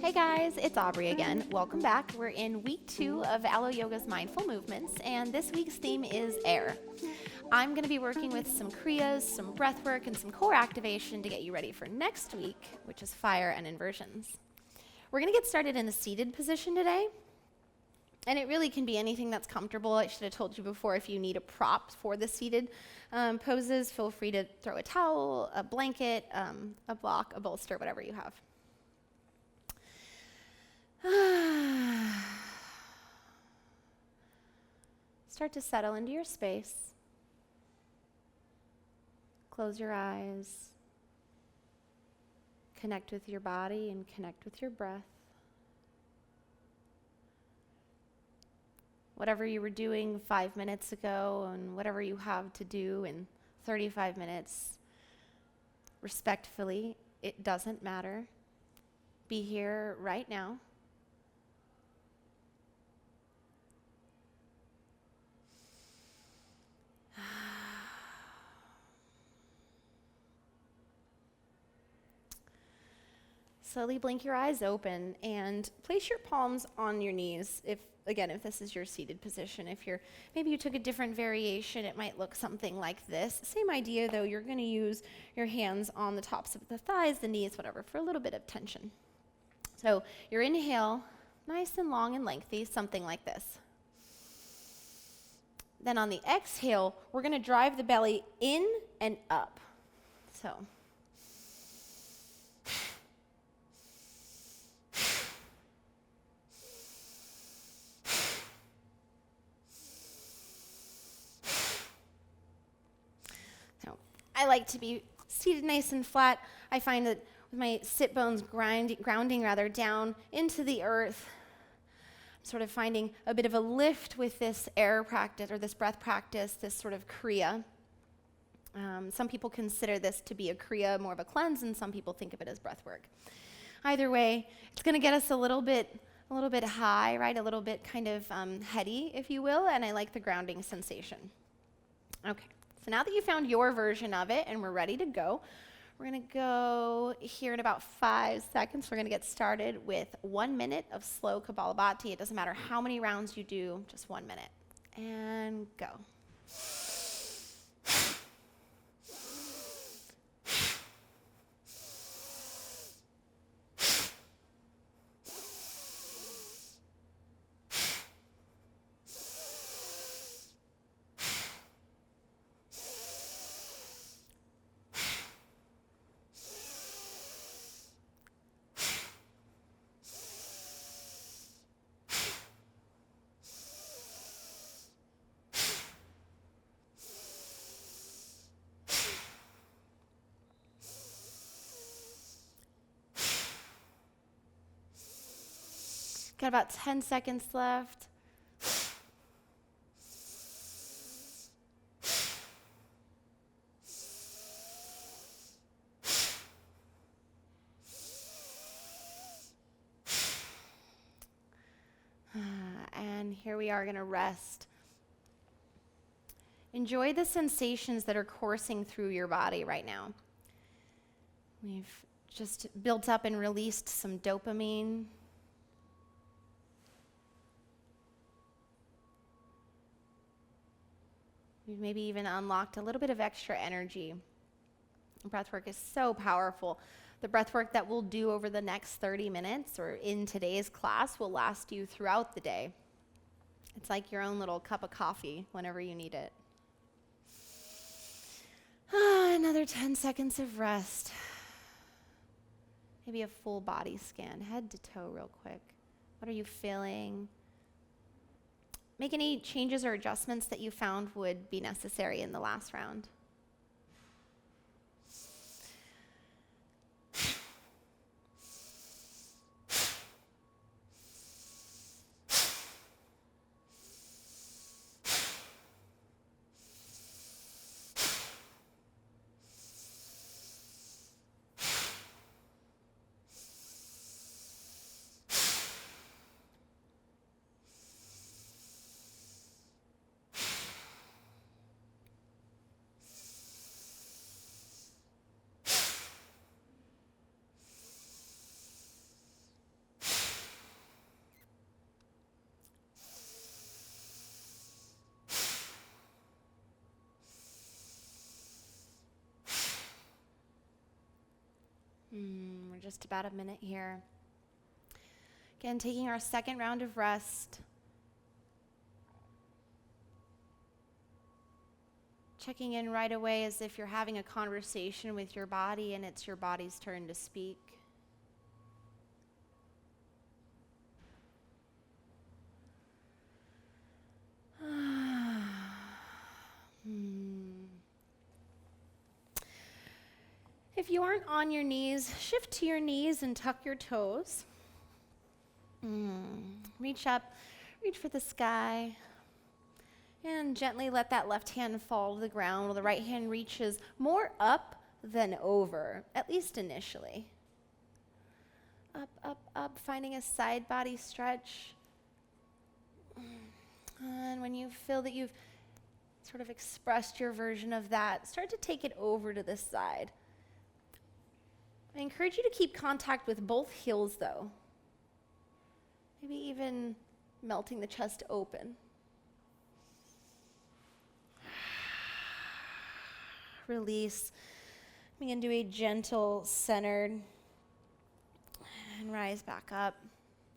Hey guys, it's Aubry again. Welcome back. We're in week 2 of Alo Yoga's Mindful Movements, and this week's theme is air. I'm going to be working with some kriyas, some breath work, and some core activation to get you ready for next week, which is fire and inversions. We're going to get started in a seated position today, and it really can be anything that's comfortable. I should have told you before, if you need a prop for the seated poses, feel free to throw a towel, a blanket, a block, a bolster, whatever you have. Start to settle into your space. Close your eyes. Connect with your body and connect with your breath. Whatever you were doing 5 minutes ago and whatever you have to do in 35 minutes, respectfully, it doesn't matter. Be here right now. Slowly blink your eyes open and place your palms on your knees. If this is your seated position. Maybe you took a different variation, it might look something like this. Same idea though, you're going to use your hands on the tops of the thighs, the knees, whatever, for a little bit of tension. So your inhale, nice and long and lengthy, something like this. Then on the exhale, we're going to drive the belly in and up. So I like to be seated nice and flat. I find that with my sit bones grounding down into the earth, I'm sort of finding a bit of a lift with this air practice or this breath practice, this sort of kriya. Some people consider this to be a kriya, more of a cleanse, and some people think of it as breath work. Either way, it's going to get us a little bit high, right? A little bit kind of heady, if you will, and I like the grounding sensation. Okay. So now that you found your version of it and we're ready to go, we're going to go here in about 5 seconds. We're going to get started with 1 minute of slow Kapalabhati. It doesn't matter how many rounds you do, just 1 minute. And go. Got about 10 seconds left. And here we are going to rest. Enjoy the sensations that are coursing through your body right now. We've just built up and released some dopamine. We've maybe even unlocked a little bit of extra energy. Breathwork is so powerful. The breathwork that we'll do over the next 30 minutes or in today's class will last you throughout the day. It's like your own little cup of coffee whenever you need it. Another 10 seconds of rest. Maybe a full body scan, head to toe real quick. What are you feeling? Make any changes or adjustments that you found would be necessary in the last round. We're just about a minute here. Again, taking our second round of rest. Checking in right away as if you're having a conversation with your body and it's your body's turn to speak. If you aren't on your knees, shift to your knees and tuck your toes. Reach up, reach for the sky, and gently let that left hand fall to the ground while the right hand reaches more up than over, at least initially. Up, up, up, finding a side body stretch. And when you feel that you've sort of expressed your version of that, start to take it over to this side. I encourage you to keep contact with both heels, though. Maybe even melting the chest open. Release. Begin to a gentle, centered, and rise back up.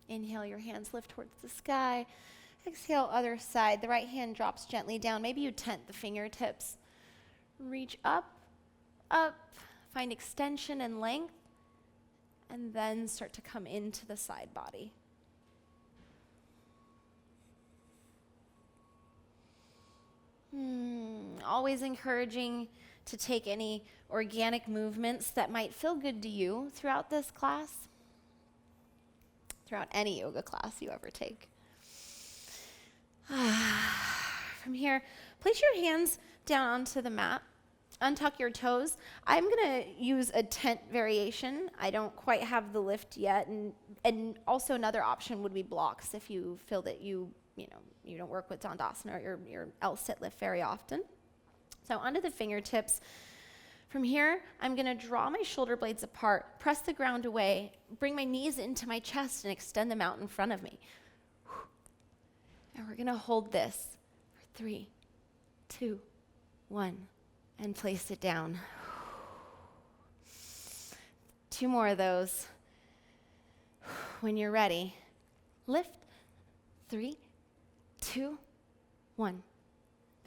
Inhale, your hands lift towards the sky. Exhale, other side. The right hand drops gently down. Maybe you tent the fingertips. Reach up, up. Find extension and length, and then start to come into the side body. Always encouraging to take any organic movements that might feel good to you throughout this class, throughout any yoga class you ever take. From here, place your hands down onto the mat. Untuck your toes. I'm going to use a tent variation. I don't quite have the lift yet. And also another option would be blocks if you feel that you don't work with Dandasana or your L-sit lift very often. So onto the fingertips. From here, I'm going to draw my shoulder blades apart, press the ground away, bring my knees into my chest and extend them out in front of me. And we're going to hold this for 3, 2, 1. And place it down. 2 more of those. When you're ready, lift. 3, 2, 1.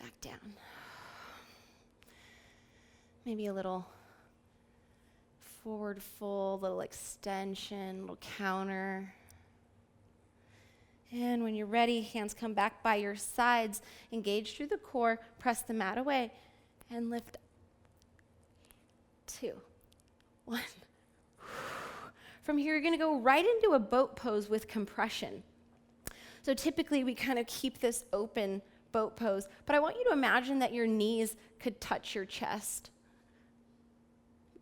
Back down. Maybe a little forward fold, little extension, little counter. And when you're ready, hands come back by your sides. Engage through the core. Press the mat away. And lift. 2, 1. From here, you're going to go right into a boat pose with compression. So typically, we kind of keep this open boat pose, but I want you to imagine that your knees could touch your chest.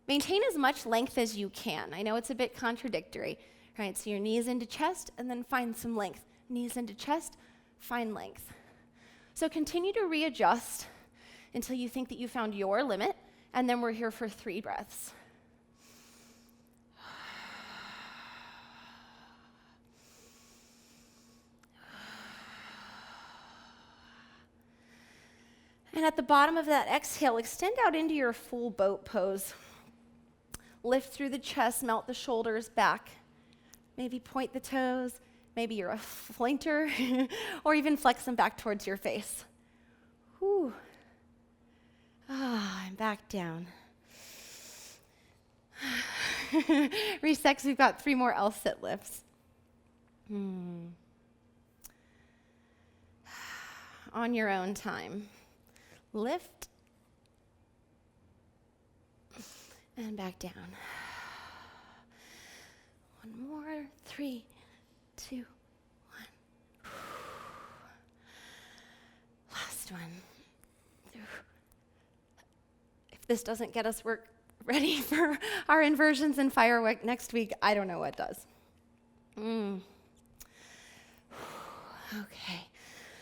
Maintain as much length as you can. I know it's a bit contradictory, right? So your knees into chest, and then find some length. Knees into chest, find length. So continue to readjust until you think that you found your limit, and then we're here for 3 breaths. And at the bottom of that exhale, extend out into your full boat pose. Lift through the chest, melt the shoulders back. Maybe point the toes. Maybe you're a flinter, or even flex them back towards your face. Whew. And back down. Resex, we've got 3 more L-sit lifts. On your own time. Lift. And back down. 1 more. 3, 2, 1. Last one. If this doesn't get us ready for our inversions and firework next week, I don't know what does. Okay.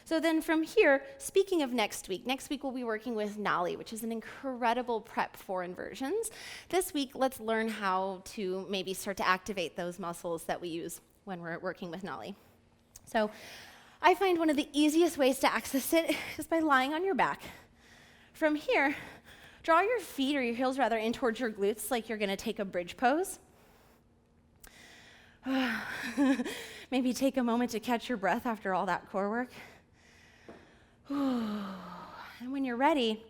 So then from here, speaking of next week we'll be working with Nali, which is an incredible prep for inversions. This week, let's learn how to maybe start to activate those muscles that we use when we're working with Nali. So I find one of the easiest ways to access it is by lying on your back. From here, Draw your feet, or your heels rather, in towards your glutes like you're gonna take a bridge pose. Maybe take a moment to catch your breath after all that core work. And when you're ready,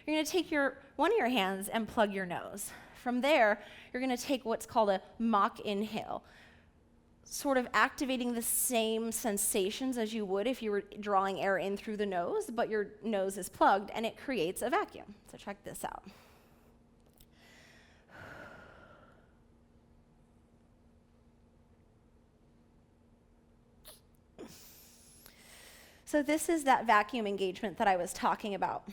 you're gonna take one of your hands and plug your nose. From there, you're gonna take what's called a mock inhale, sort of activating the same sensations as you would if you were drawing air in through the nose, but your nose is plugged and it creates a vacuum. So check this out. So this is that vacuum engagement that I was talking about,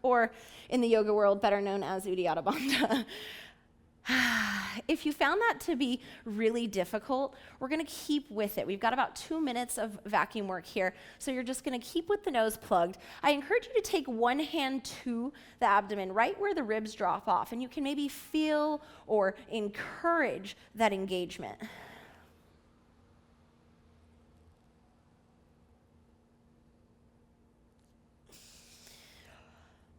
or in the yoga world, better known as Uddiyana Bandha. If you found that to be really difficult, we're going to keep with it. We've got about 2 minutes of vacuum work here, so you're just going to keep with the nose plugged. I encourage you to take one hand to the abdomen, right where the ribs drop off, and you can maybe feel or encourage that engagement.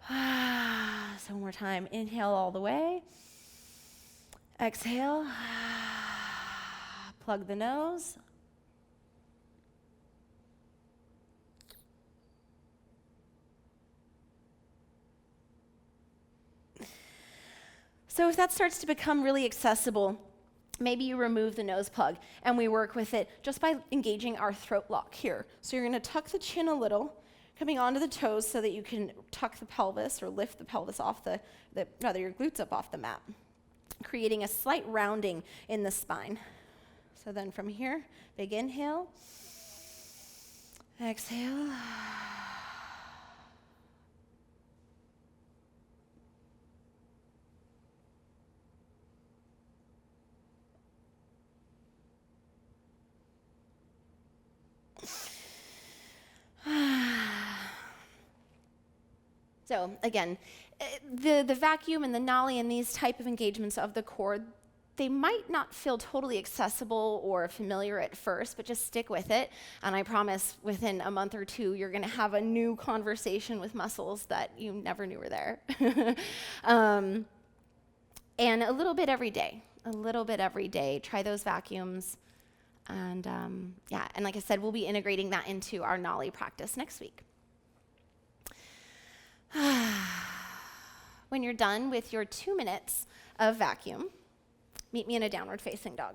So one more time. Inhale all the way. Exhale. Plug the nose. So if that starts to become really accessible, maybe you remove the nose plug and we work with it just by engaging our throat lock here. So you're going to tuck the chin a little, coming onto the toes so that you can tuck the pelvis or lift the pelvis off your glutes up off the mat, creating a slight rounding in the spine. So then from here, big inhale, exhale. So again, the vacuum and the nollie and these type of engagements of the core, they might not feel totally accessible or familiar at first, but just stick with it. And I promise within a month or two, you're gonna have a new conversation with muscles that you never knew were there. And a little bit every day, Try those vacuums. And and like I said, we'll be integrating that into our nollie practice next week. When you're done with your 2 minutes of vacuum, meet me in a downward facing dog.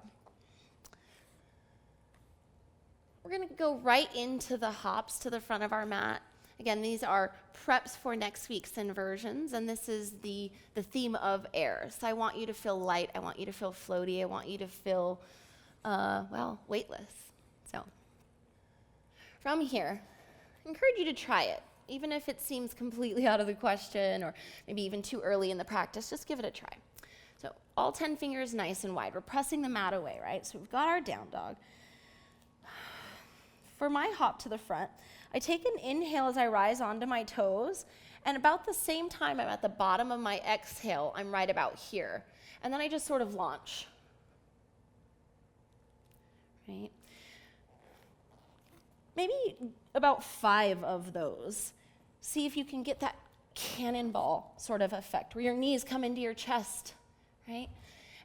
We're going to go right into the hops to the front of our mat. Again, these are preps for next week's inversions, and this is the theme of air. So I want you to feel light, I want you to feel floaty, I want you to feel, weightless. So from here, I encourage you to try it. Even if it seems completely out of the question or maybe even too early in the practice, just give it a try. So all 10 fingers nice and wide. We're pressing the mat away, right? So we've got our down dog. For my hop to the front, I take an inhale as I rise onto my toes, and about the same time I'm at the bottom of my exhale, I'm right about here. And then I just sort of launch, right? Maybe about 5 of those. See if you can get that cannonball sort of effect where your knees come into your chest, right?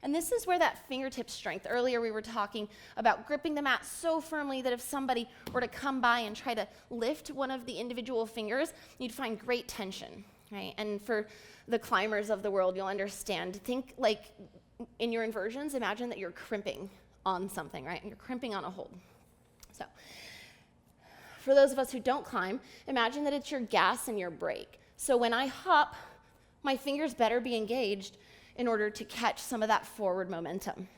And this is where that fingertip strength, earlier we were talking about gripping the mat so firmly that if somebody were to come by and try to lift one of the individual fingers, you'd find great tension, right? And for the climbers of the world, you'll understand. Think like in your inversions, imagine that you're crimping on something, right? And you're crimping on a hold. So for those of us who don't climb, imagine that it's your gas and your brake. So when I hop, my fingers better be engaged in order to catch some of that forward momentum.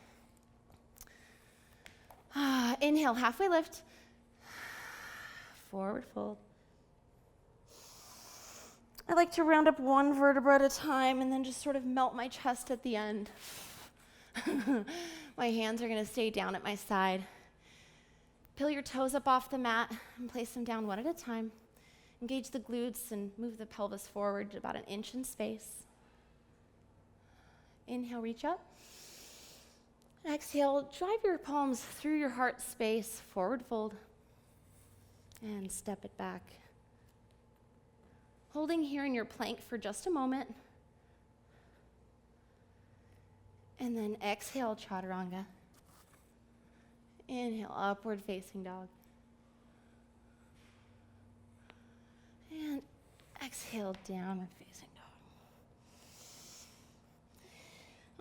Inhale, halfway lift. Forward fold. I like to round up one vertebra at a time and then just sort of melt my chest at the end. My hands are gonna stay down at my side. Peel your toes up off the mat and place them down one at a time. Engage the glutes and move the pelvis forward about an inch in space. Inhale, reach up. Exhale, drive your palms through your heart space, forward fold, and step it back. Holding here in your plank for just a moment. And then exhale, chaturanga. Inhale, upward facing dog. And exhale, downward facing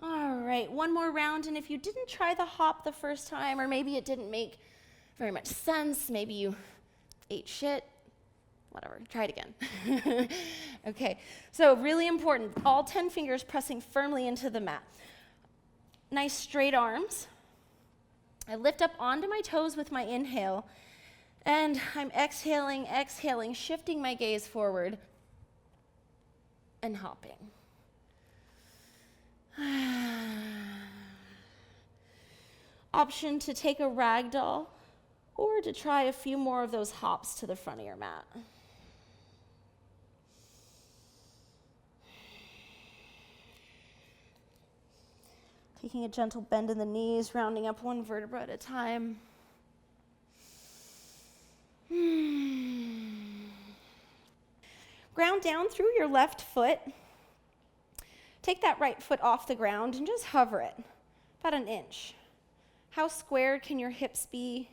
dog. All right, one more round. And if you didn't try the hop the first time, or maybe it didn't make very much sense, maybe you ate shit, whatever, try it again. Okay, so really important, all 10 fingers pressing firmly into the mat. Nice straight arms. I lift up onto my toes with my inhale, and I'm exhaling, shifting my gaze forward and hopping. Option to take a ragdoll or to try a few more of those hops to the front of your mat. Taking a gentle bend in the knees, rounding up one vertebra at a time. Ground down through your left foot. Take that right foot off the ground and just hover it, about an inch. How square can your hips be,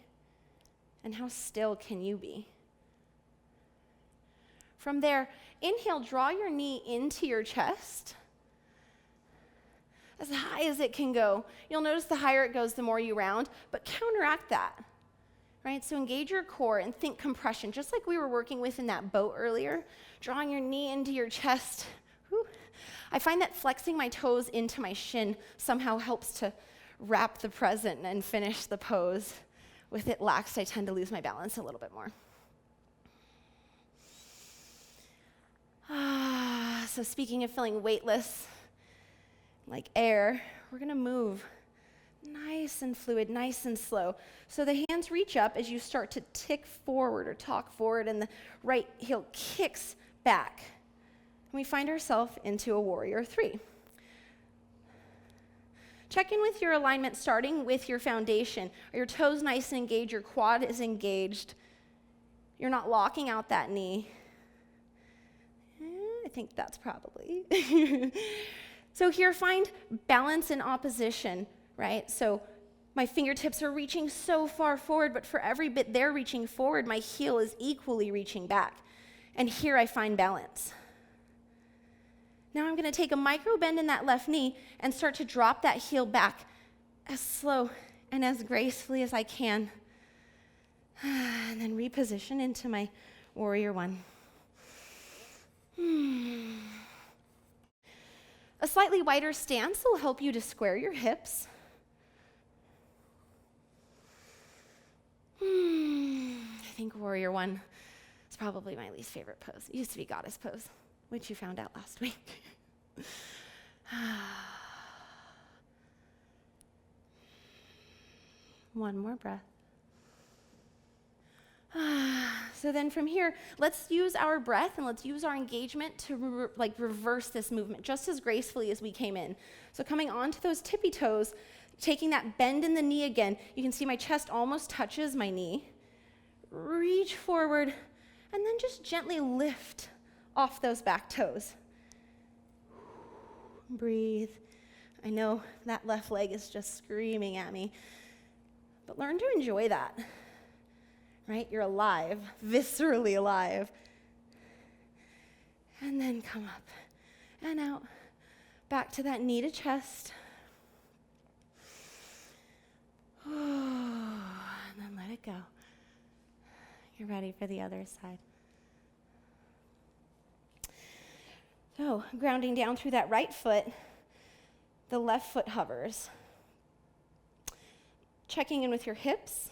and how still can you be? From there, inhale, draw your knee into your chest, as high as it can go. You'll notice the higher it goes, the more you round, but counteract that, right? So engage your core and think compression, just like we were working with in that boat earlier, drawing your knee into your chest. Whew. I find that flexing my toes into my shin somehow helps to wrap the present and finish the pose. With it laxed, I tend to lose my balance a little bit more. So speaking of feeling weightless, like air, we're gonna move nice and fluid, nice and slow. So the hands reach up as you start to tick forward or talk forward, and the right heel kicks back. And we find ourselves into a warrior 3. Check in with your alignment, starting with your foundation. Are your toes nice and engaged? Your quad is engaged. You're not locking out that knee. I think that's probably. So here, find balance in opposition, right? So my fingertips are reaching so far forward, but for every bit they're reaching forward, my heel is equally reaching back. And here I find balance. Now I'm going to take a micro bend in that left knee and start to drop that heel back as slow and as gracefully as I can. And then reposition into my warrior 1. A slightly wider stance will help you to square your hips. I think warrior 1 is probably my least favorite pose. It used to be goddess pose, which you found out last week. One more breath. So then from here, let's use our breath and let's use our engagement to reverse this movement just as gracefully as we came in. So coming onto those tippy toes, taking that bend in the knee again, you can see my chest almost touches my knee. Reach forward and then just gently lift off those back toes. Breathe. I know that left leg is just screaming at me, but learn to enjoy that. Right? You're alive, viscerally alive. And then come up and out, back to that knee to chest. And then let it go. You're ready for the other side. So, grounding down through that right foot, the left foot hovers. Checking in with your hips.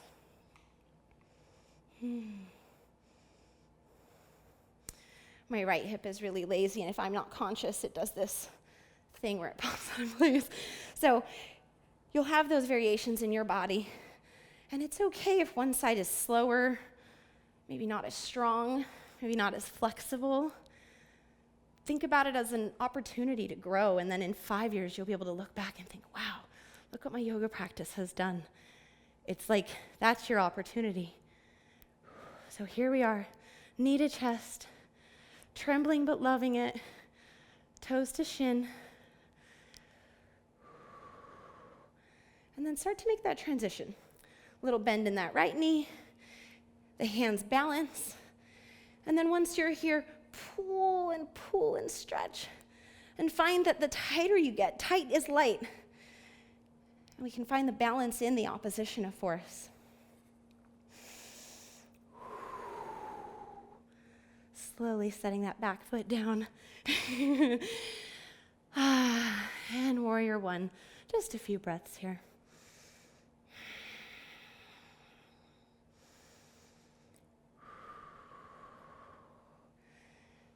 My right hip is really lazy, and if I'm not conscious, it does this thing where it pops out of place. So you'll have those variations in your body, and it's okay if one side is slower, maybe not as strong, maybe not as flexible. Think about it as an opportunity to grow, and then in 5 years, you'll be able to look back and think, wow, look what my yoga practice has done. It's like, that's your opportunity. So here we are, knee to chest, trembling but loving it. Toes to shin. And then start to make that transition. Little bend in that right knee. The hands balance. And then once you're here, pull and stretch. And find that the tighter you get, tight is light. And we can find the balance in the opposition of force. Slowly setting that back foot down. And warrior one. Just a few breaths here.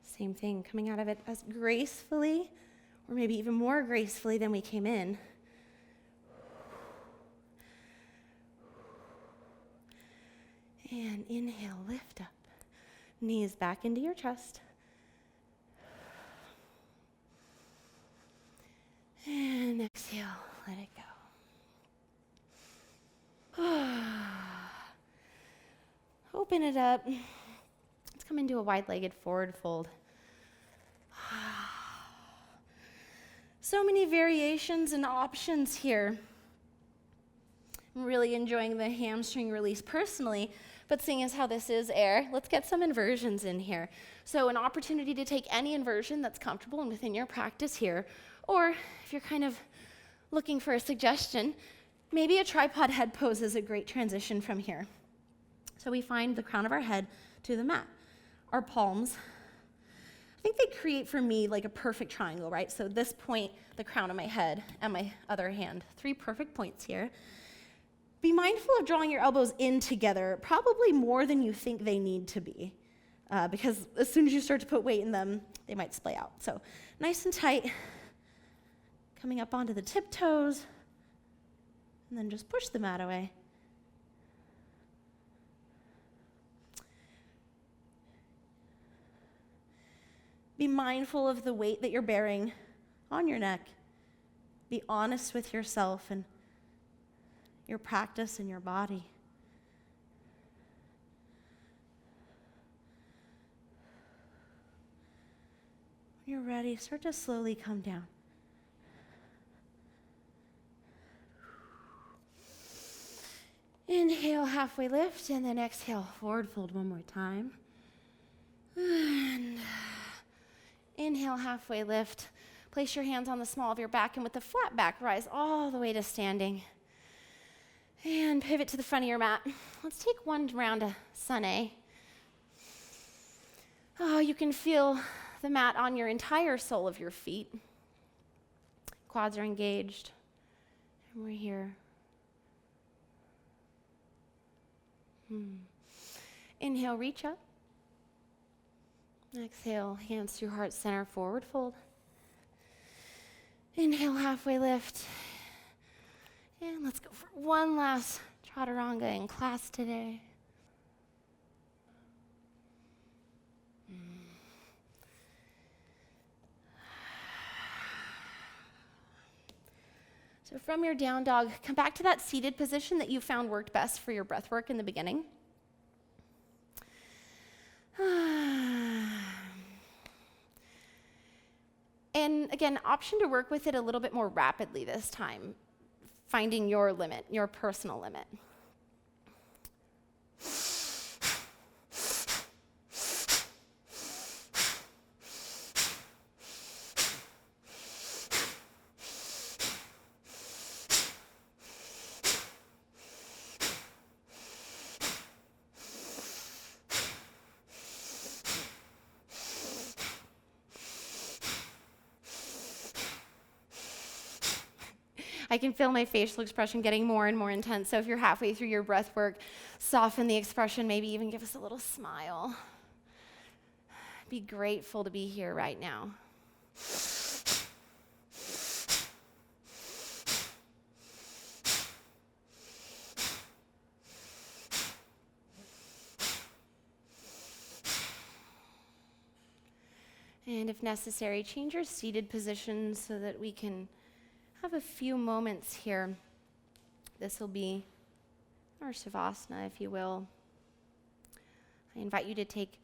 Same thing, coming out of it as gracefully, or maybe even more gracefully than we came in. And inhale, lift up. Knees back into your chest. And exhale, let it go. Open it up. Let's come into a wide-legged forward fold. So many variations and options here. I'm really enjoying the hamstring release personally, but seeing as how this is air, let's get some inversions in here. So an opportunity to take any inversion that's comfortable and within your practice here, or if you're kind of looking for a suggestion, maybe a tripod head pose is a great transition from here. So we find the crown of our head to the mat. Our palms, I think they create for me like a perfect triangle, right? So this point, the crown of my head, and my other hand. 3 perfect points here. Be mindful of drawing your elbows in together, probably more than you think they need to be, because as soon as you start to put weight in them, they might splay out. So nice and tight, coming up onto the tiptoes, and then just push the mat away. Be mindful of the weight that you're bearing on your neck. Be honest with yourself and your practice and your body. When you're ready, start to slowly come down. Inhale, halfway lift, and then exhale, forward fold one more time. And inhale, halfway lift. Place your hands on the small of your back, and with the flat back, rise all the way to standing. And pivot to the front of your mat. Let's take one round of sun A. Oh, you can feel the mat on your entire sole of your feet. Quads are engaged. And we're here. Inhale, reach up. Exhale, hands through heart center, forward fold. Inhale, halfway lift. And let's go for one last chaturanga in class today. So from your down dog, come back to that seated position that you found worked best for your breath work in the beginning. And again, option to work with it a little bit more rapidly this time, finding your limit, your personal limit. I can feel my facial expression getting more and more intense. So if you're halfway through your breath work, soften the expression, maybe even give us a little smile. Be grateful to be here right now. And if necessary, change your seated position so that we can have a few moments here. This will be our Savasana, if you will. I invite you to take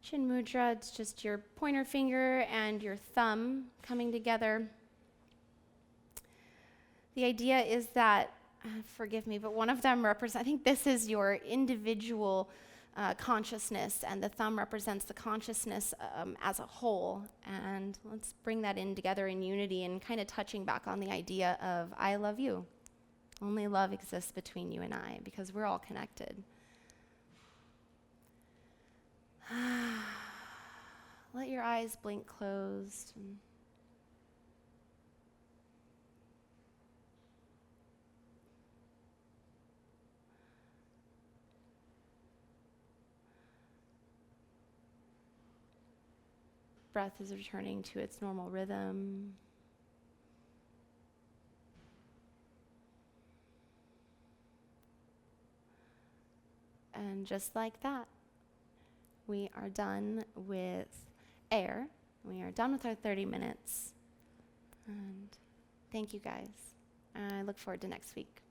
Chin mudra, it's just your pointer finger and your thumb coming together. The idea is that, forgive me, but one of them represents, I think this is your individual consciousness, and the thumb represents the consciousness as a whole. And let's bring that in together in unity and kind of touching back on the idea of I love you. Only love exists between you and I because we're all connected. Let your eyes blink closed. Breath is returning to its normal rhythm. And just like that, we are done with air. We are done with our 30 minutes. And thank you guys. I look forward to next week.